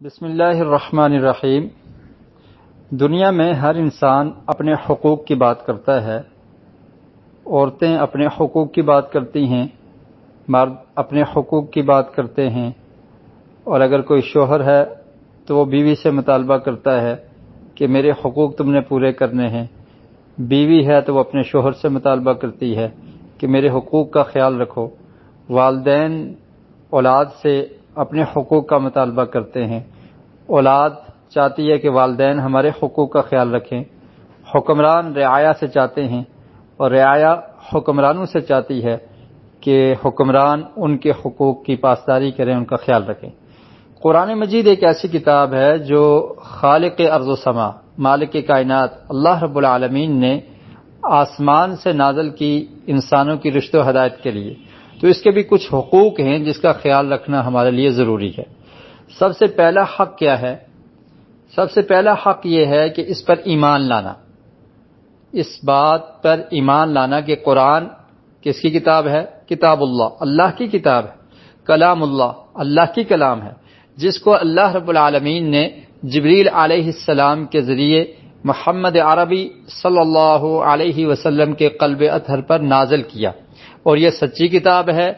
بسم اللہ الرحمن الرحیم۔ دنیا میں ہر انسان اپنے حقوق کی بات کرتا ہے۔ عورتیں اپنے حقوق کی بات کرتی ہیں، مرد اپنے حقوق کی بات کرتے ہیں، اور اگر کوئی شوہر ہے تو وہ بیوی سے مطالبہ کرتا ہے کہ میرے حقوق تم نے پورے کرنے ہیں۔ بیوی ہے تو وہ اپنے شوہر سے مطالبہ کرتی ہے کہ میرے حقوق کا خیال رکھو۔ والدین اولاد سے اپنے حقوق کا مطالبہ کرتے ہیں۔ اولاد چاہتی ہے کہ والدین ہمارے حقوق کا خیال رکھیں۔ حکمران رعایا سے چاہتے ہیں اور رعایا حکمرانوں سے چاہتی ہے کہ حکمران ان کے حقوق کی پاسداری کریں، ان کا خیال رکھیں۔ قرآن مجید ایک ایسی کتاب ہے جو خالق ارض و سما، مالک کائنات اللہ رب العالمین نے آسمان سے نازل کی انسانوں کی رشد و ہدایت کے لیے، تو اس کے بھی کچھ حقوق ہیں جس کا خیال رکھنا ہمارے لیے ضروری ہے۔ سب سے پہلا حق کیا ہے؟ سب سے پہلا حق یہ ہے کہ اس پر ایمان لانا، اس بات پر ایمان لانا کہ قرآن کس کی کتاب ہے؟ کتاب اللہ، اللہ کی کتاب ہے، کلام اللہ، اللہ کی کلام ہے، جس کو اللہ رب العالمین نے جبریل علیہ السلام کے ذریعے محمد عربی صلی اللہ علیہ وسلم کے قلب اطہر پر نازل کیا، اور یہ سچی کتاب ہے۔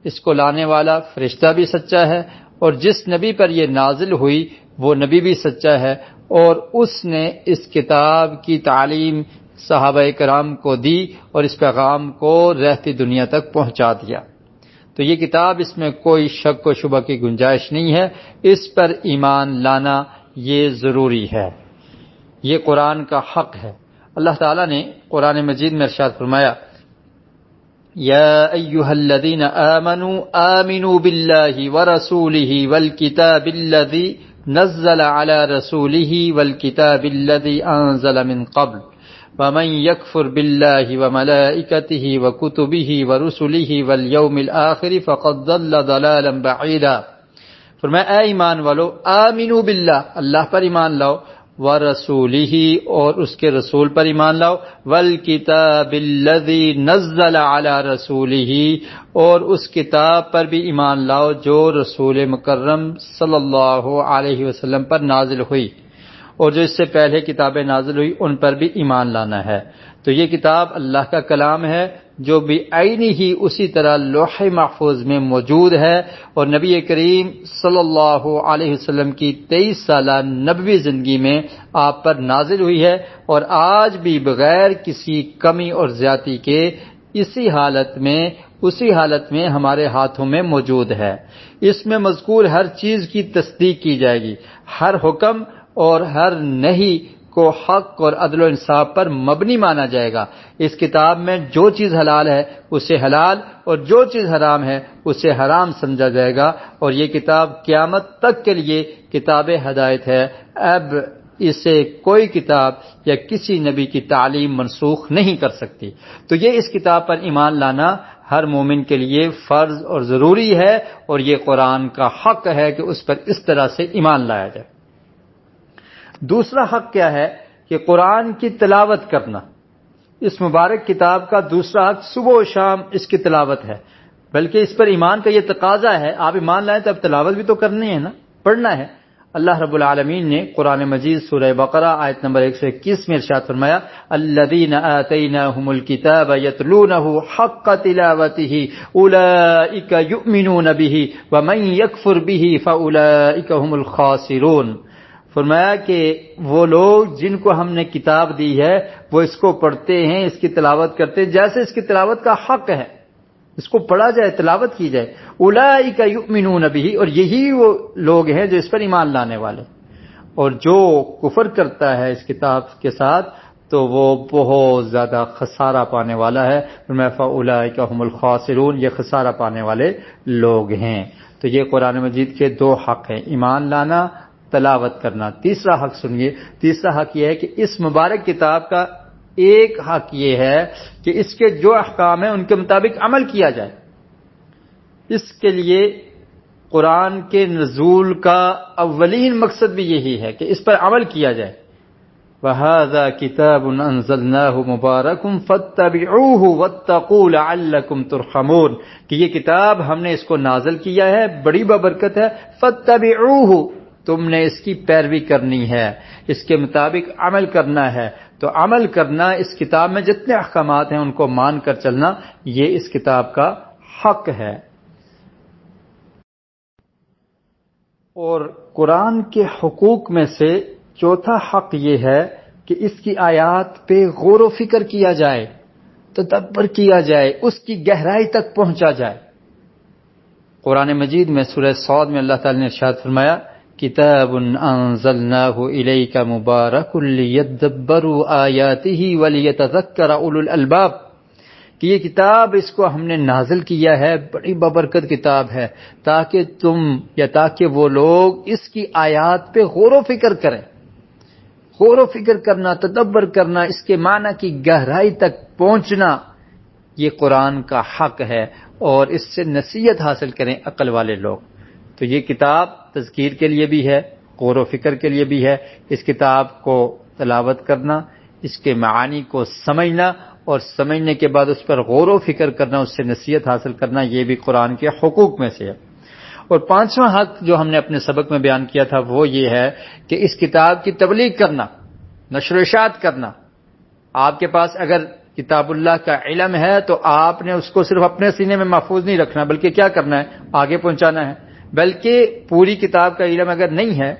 اس کو لانے والا فرشتہ بھی سچا ہے، اور جس نبی پر یہ نازل ہوئی وہ نبی بھی سچا ہے، اور اس نے اس کتاب کی تعلیم صحابہ کرام کو دی اور اس پیغام کو رہتی دنیا تک پہنچا دیا۔ تو یہ کتاب، اس میں کوئی شک و شبہ کی گنجائش نہیں ہے، اس پر ایمان لانا یہ ضروری ہے، یہ قرآن کا حق ہے۔ اللہ تعالیٰ نے قرآن مجید میں ارشاد فرمایا، یا ایھا الذین آمنوا آمنوا باللہ ورسولہ والکتاب الذی نزل علی رسولہ والکتاب الذی انزل من قبل ومن یکفر باللہ وملائکتہ وکتبہ ورسلہ والیوم الآخر فقد ضل ضلالا بعیدا۔ فرمایا اے ایمان والو، آمنوا باللہ، اللہ پر ایمان لاؤ، ورسولہ، اور اس کے رسول پر ایمان لاؤ، والکتاب الذی نزل علی رسولہ، اور اس کتاب پر بھی ایمان لاؤ جو رسول مکرم صلی اللہ علیہ وسلم پر نازل ہوئی، اور جو اس سے پہلے کتابیں نازل ہوئی ان پر بھی ایمان لانا ہے۔ تو یہ کتاب اللہ کا کلام ہے جو بعینہ ہی اسی طرح لوح محفوظ میں موجود ہے، اور نبی کریم صلی اللہ علیہ وسلم کی 23 سالہ نبوی زندگی میں آپ پر نازل ہوئی ہے، اور آج بھی بغیر کسی کمی اور زیادتی کے اسی حالت میں ہمارے ہاتھوں میں موجود ہے۔ اس میں مذکور ہر چیز کی تصدیق کی جائے گی، ہر حکم اور ہر نہی کو حق اور عدل و انصاف پر مبنی مانا جائے گا۔ اس کتاب میں جو چیز حلال ہے اسے حلال، اور جو چیز حرام ہے اسے حرام سمجھا جائے گا، اور یہ کتاب قیامت تک کے لیے کتاب ہدایت ہے۔ اب اسے کوئی کتاب یا کسی نبی کی تعلیم منسوخ نہیں کر سکتی۔ تو یہ اس کتاب پر ایمان لانا ہر مومن کے لیے فرض اور ضروری ہے، اور یہ قرآن کا حق ہے کہ اس پر اس طرح سے ایمان لایا جائے۔ دوسرا حق کیا ہے؟ کہ قرآن کی تلاوت کرنا۔ اس مبارک کتاب کا دوسرا حق صبح و شام اس کی تلاوت ہے، بلکہ اس پر ایمان کا یہ تقاضا ہے، آپ ایمان لائیں تو اب تلاوت بھی تو کرنی ہے نا، پڑھنا ہے۔ اللہ رب العالمین نے قرآن مجید سورہ بقرہ آیت نمبر 121 میں ارشاد فرمایا، الذین آتیناہم الکتاب یتلونہ حق تلاوتہ اولئک یؤمنون بہ ومن یکفر بہ فاولئک هم الخاسرون۔ فرمایا کہ وہ لوگ جن کو ہم نے کتاب دی ہے وہ اس کو پڑھتے ہیں، اس کی تلاوت کرتے ہیں جیسے اس کی تلاوت کا حق ہے، اس کو پڑھا جائے، تلاوت کی جائے۔ اولئک یؤمنون بہ، اور یہی وہ لوگ ہیں جو اس پر ایمان لانے والے، اور جو کفر کرتا ہے اس کتاب کے ساتھ تو وہ بہت زیادہ خسارہ پانے والا ہے۔ فرمایا فاولئک هم الخاسرون، یہ خسارہ پانے والے لوگ ہیں۔ تو یہ قرآن مجید کے دو حق ہیں، ایمان لانا، تلاوت کرنا۔ تیسرا حق سنیے، تیسرا حق یہ ہے کہ اس مبارک کتاب کا ایک حق یہ ہے کہ اس کے جو احکام ہیں ان کے مطابق عمل کیا جائے۔ اس کے لیے قرآن کے نزول کا اولین مقصد بھی یہی ہے کہ اس پر عمل کیا جائے۔ وَهَذَا كِتَابٌ أَنزَلْنَاهُ مُبَارَكٌ فَاتَّبِعُوهُ وَاتَّقُوا لَعَلَّكُمْ تُرْحَمُونَ، کہ یہ کتاب ہم نے اس کو نازل کیا ہے، بڑی بابرکت ہے، فَاتَّبِعُوهُ، تم نے اس کی پیروی کرنی ہے، اس کے مطابق عمل کرنا ہے۔ تو عمل کرنا، اس کتاب میں جتنے احکامات ہیں ان کو مان کر چلنا، یہ اس کتاب کا حق ہے۔ اور قرآن کے حقوق میں سے چوتھا حق یہ ہے کہ اس کی آیات پہ غور و فکر کیا جائے، تدبر کیا جائے، اس کی گہرائی تک پہنچا جائے۔ قرآن مجید میں سورہ صاد میں اللہ تعالی نے ارشاد فرمایا، کتاب انزلناہ الیک مبارک لیدبروا آیاتہ ولیتذکر اولو الالباب، کہ یہ کتاب اس کو ہم نے نازل کیا ہے، بڑی بابرکت کتاب ہے، تاکہ وہ لوگ اس کی آیات پہ غور و فکر کریں۔ غور و فکر کرنا، تدبر کرنا، اس کے معنی کی گہرائی تک پہنچنا، یہ قرآن کا حق ہے، اور اس سے نصیحت حاصل کریں عقل والے لوگ۔ تو یہ کتاب تذکیر کے لیے بھی ہے، غور و فکر کے لیے بھی ہے۔ اس کتاب کو تلاوت کرنا، اس کے معانی کو سمجھنا، اور سمجھنے کے بعد اس پر غور و فکر کرنا، اس سے نصیحت حاصل کرنا، یہ بھی قرآن کے حقوق میں سے ہے۔ اور پانچواں حق جو ہم نے اپنے سبق میں بیان کیا تھا وہ یہ ہے کہ اس کتاب کی تبلیغ کرنا، نشر و اشاعت کرنا۔ آپ کے پاس اگر کتاب اللہ کا علم ہے تو آپ نے اس کو صرف اپنے سینے میں محفوظ نہیں رکھنا، بلکہ کیا کرنا ہے؟ آگے پہنچانا ہے۔ بلکہ پوری کتاب کا علم اگر نہیں ہے،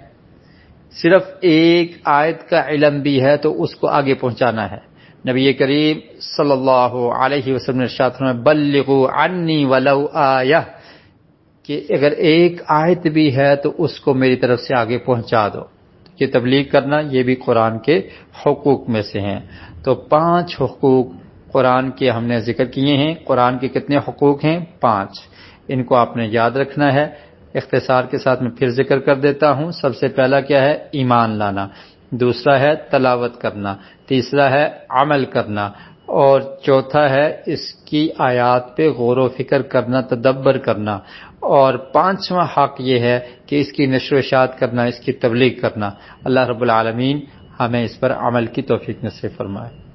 صرف ایک آیت کا علم بھی ہے تو اس کو آگے پہنچانا ہے۔ نبی کریم صلی اللہ علیہ وسلم نے ارشاد فرمایا، بلغوا عنی ولو آیہ، کہ اگر ایک آیت بھی ہے تو اس کو میری طرف سے آگے پہنچا دو۔ یہ تبلیغ کرنا، یہ بھی قرآن کے حقوق میں سے ہیں۔ تو 5 حقوق قرآن کے ہم نے ذکر کیے ہیں۔ قرآن کے کتنے حقوق ہیں؟ 5۔ ان کو آپ نے یاد رکھنا ہے۔ اختصار کے ساتھ میں پھر ذکر کر دیتا ہوں۔ سب سے پہلا کیا ہے؟ ایمان لانا۔ دوسرا ہے تلاوت کرنا۔ تیسرا ہے عمل کرنا۔ اور چوتھا ہے اس کی آیات پہ غور و فکر کرنا، تدبر کرنا۔ اور 5واں حق یہ ہے کہ اس کی نشر و اشاعت کرنا، اس کی تبلیغ کرنا۔ اللہ رب العالمین ہمیں اس پر عمل کی توفیق نصیب فرمائے۔